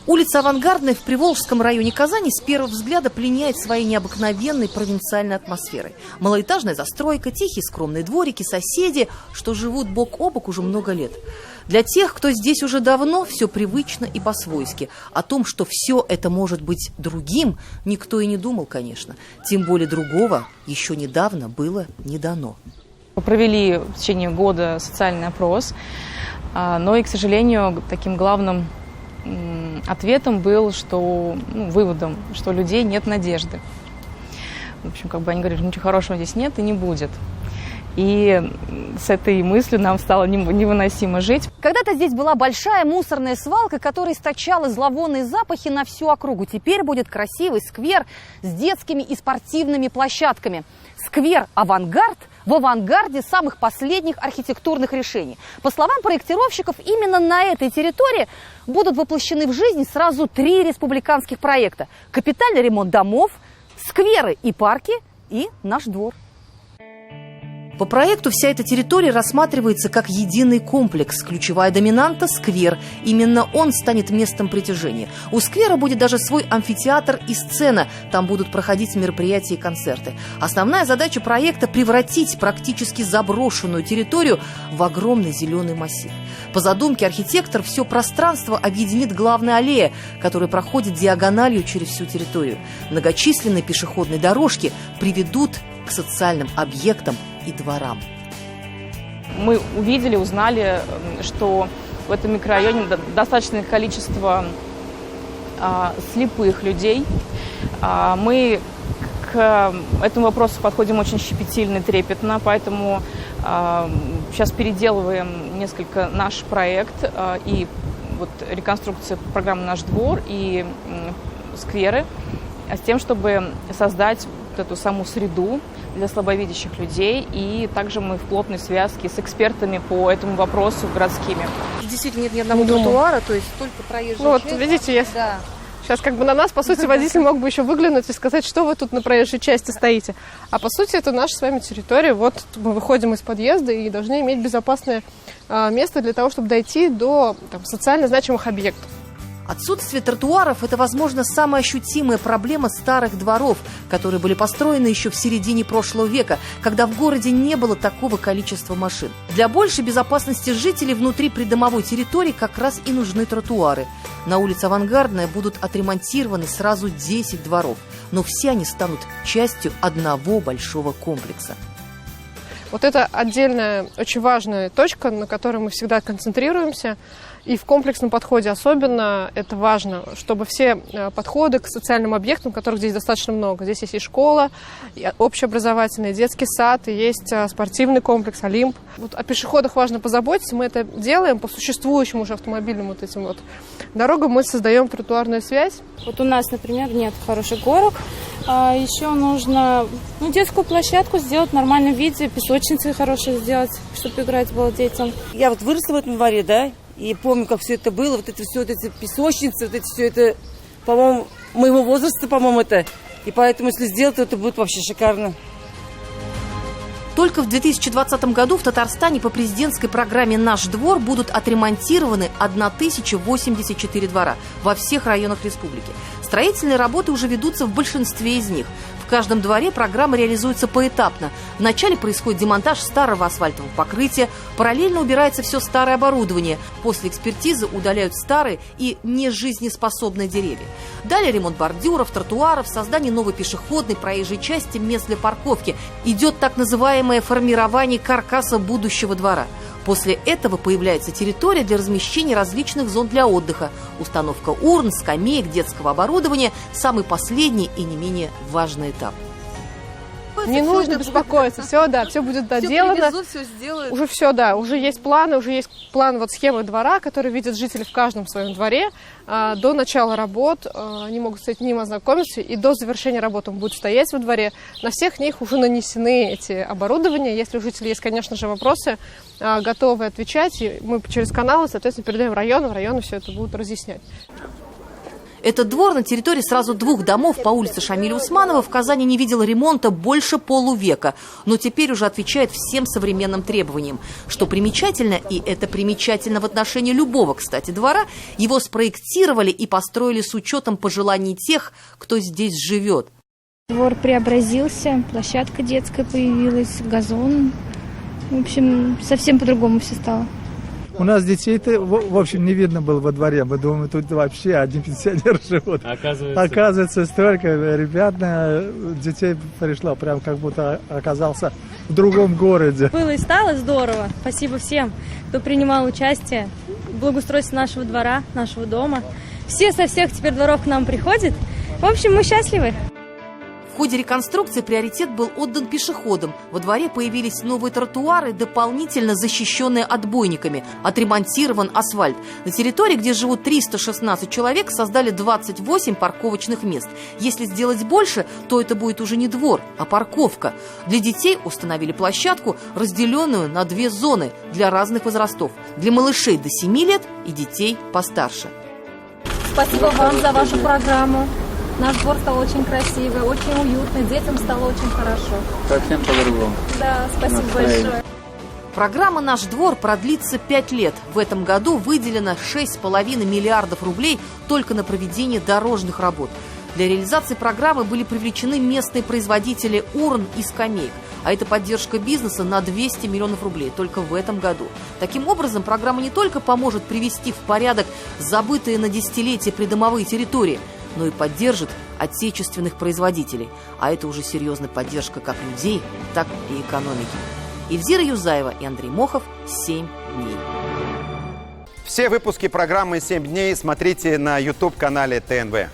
Улица Авангардная в Приволжском районе Казани с первого взгляда пленяет своей необыкновенной провинциальной атмосферой. Малоэтажная застройка, тихие скромные дворики, соседи, что живут бок о бок уже много лет. Для тех, кто здесь уже давно, все привычно и по-свойски. О том, что все это может быть другим, никто и не думал, конечно. Тем более другого еще недавно было не дано. Провели в течение года социальный опрос, но и, к сожалению, таким главным ответом был, что, выводом, что у людей нет надежды. В общем, они говорят, что ничего хорошего здесь нет и не будет. И с этой мыслью нам стало невыносимо жить. Когда-то здесь была большая мусорная свалка, которая источала зловонные запахи на всю округу. Теперь будет красивый сквер с детскими и спортивными площадками. Сквер «Авангард» в авангарде самых последних архитектурных решений. По словам проектировщиков, именно на этой территории будут воплощены в жизнь сразу 3 республиканских проекта. Капитальный ремонт домов, скверы и парки и наш двор. По проекту вся эта территория рассматривается как единый комплекс. Ключевая доминанта – сквер. Именно он станет местом притяжения. У сквера будет даже свой амфитеатр и сцена. Там будут проходить мероприятия и концерты. Основная задача проекта – превратить практически заброшенную территорию в огромный зеленый массив. По задумке архитектор все пространство объединит главной аллея, которая проходит диагональю через всю территорию. Многочисленные пешеходные дорожки приведут к социальным объектам и дворам. Мы увидели, узнали, что в этом микрорайоне достаточное количество слепых людей. Мы к этому вопросу подходим очень щепетильно и трепетно, поэтому сейчас переделываем несколько наш проект и реконструкция программы «Наш двор» и скверы с тем, чтобы создать эту саму среду для слабовидящих людей. И также мы в плотной связке с экспертами по этому вопросу городскими. Действительно нет ни одного тротуара, то есть только проезжая часть. Видите, да. Сейчас на нас, по сути, водитель мог бы еще выглянуть и сказать, что вы тут на проезжей части стоите. А по сути, это наша с вами территория. Вот мы выходим из подъезда и должны иметь безопасное место для того, чтобы дойти до социально значимых объектов. Отсутствие тротуаров – это, возможно, самая ощутимая проблема старых дворов, которые были построены еще в середине прошлого века, когда в городе не было такого количества машин. Для большей безопасности жителей внутри придомовой территории как раз и нужны тротуары. На улице Авангардная будут отремонтированы сразу 10 дворов, но все они станут частью одного большого комплекса. Вот это отдельная, очень важная точка, на которой мы всегда концентрируемся. И в комплексном подходе особенно это важно, чтобы все подходы к социальным объектам, которых здесь достаточно много. Здесь есть и школа, и общеобразовательный, и детский сад, и есть спортивный комплекс «Олимп». Вот о пешеходах важно позаботиться. Мы это делаем по существующим уже автомобильным дорогам. Мы создаем тротуарную связь. Вот у нас, например, нет хороших горок. Еще нужно детскую площадку сделать в нормальном виде, песочницы хорошие сделать, чтобы играть было детям. Я выросла в этом дворе, да, и помню, как все это было, вот эти песочницы, все это, по-моему, моего возраста, это. И поэтому, если сделать, то это будет вообще шикарно. Только в 2020 году в Татарстане по президентской программе «Наш двор» будут отремонтированы 1084 двора во всех районах республики. Строительные работы уже ведутся в большинстве из них. В каждом дворе программа реализуется поэтапно. Вначале происходит демонтаж старого асфальтового покрытия, параллельно убирается все старое оборудование. После экспертизы удаляют старые и нежизнеспособные деревья. Далее ремонт бордюров, тротуаров, создание новой пешеходной, проезжей части, мест для парковки. Идет так называемое формирование каркаса будущего двора. После этого появляется территория для размещения различных зон для отдыха. Установка урн, скамеек, детского оборудования – самый последний и не менее важный этап. Не нужно беспокоиться, все будет доделано. Все сделают. Уже есть планы, уже есть план схемы двора, который видят жители в каждом своем дворе. До начала работ они могут с ним ознакомиться, и до завершения работ он будет стоять во дворе. На всех них уже нанесены эти оборудования. Если у жителей есть, конечно же, вопросы, готовы отвечать, и мы через каналы, соответственно, передаем в районы все это будут разъяснять. Этот двор на территории сразу 2 домов по улице Шамиля Усманова в Казани не видел ремонта больше полувека, но теперь уже отвечает всем современным требованиям. Что примечательно, и это примечательно в отношении любого, кстати, двора, его спроектировали и построили с учетом пожеланий тех, кто здесь живет. Двор преобразился, площадка детская появилась, газон. В общем, совсем по-другому все стало. У нас детей-то, в общем, не видно было во дворе. Мы думаем, тут вообще один пенсионер живет. Оказывается, столько ребят, детей пришло, прям как будто оказался в другом городе. Было и стало здорово. Спасибо всем, кто принимал участие в благоустройстве нашего двора, нашего дома. Все со всех теперь дворов к нам приходят. В общем, мы счастливы. В ходе реконструкции приоритет был отдан пешеходам. Во дворе появились новые тротуары, дополнительно защищенные отбойниками. Отремонтирован асфальт. На территории, где живут 316 человек, создали 28 парковочных мест. Если сделать больше, то это будет уже не двор, а парковка. Для детей установили площадку, разделенную на 2 зоны для разных возрастов. Для малышей до 7 лет и детей постарше. Спасибо вам за вашу программу. Наш двор стал очень красивый, очень уютный, детям стало очень хорошо. Совсем по-другому. Да, спасибо большое. Программа «Наш двор» продлится 5 лет. В этом году выделено 6,5 миллиардов рублей только на проведение дорожных работ. Для реализации программы были привлечены местные производители урн и скамеек. А это поддержка бизнеса на 200 миллионов рублей только в этом году. Таким образом, программа не только поможет привести в порядок забытые на десятилетия придомовые территории, но и поддержит отечественных производителей. А это уже серьезная поддержка как людей, так и экономики. Эльзира Юзаева и Андрей Мохов. 7 дней. Все выпуски программы «7 дней» смотрите на YouTube-канале ТНВ.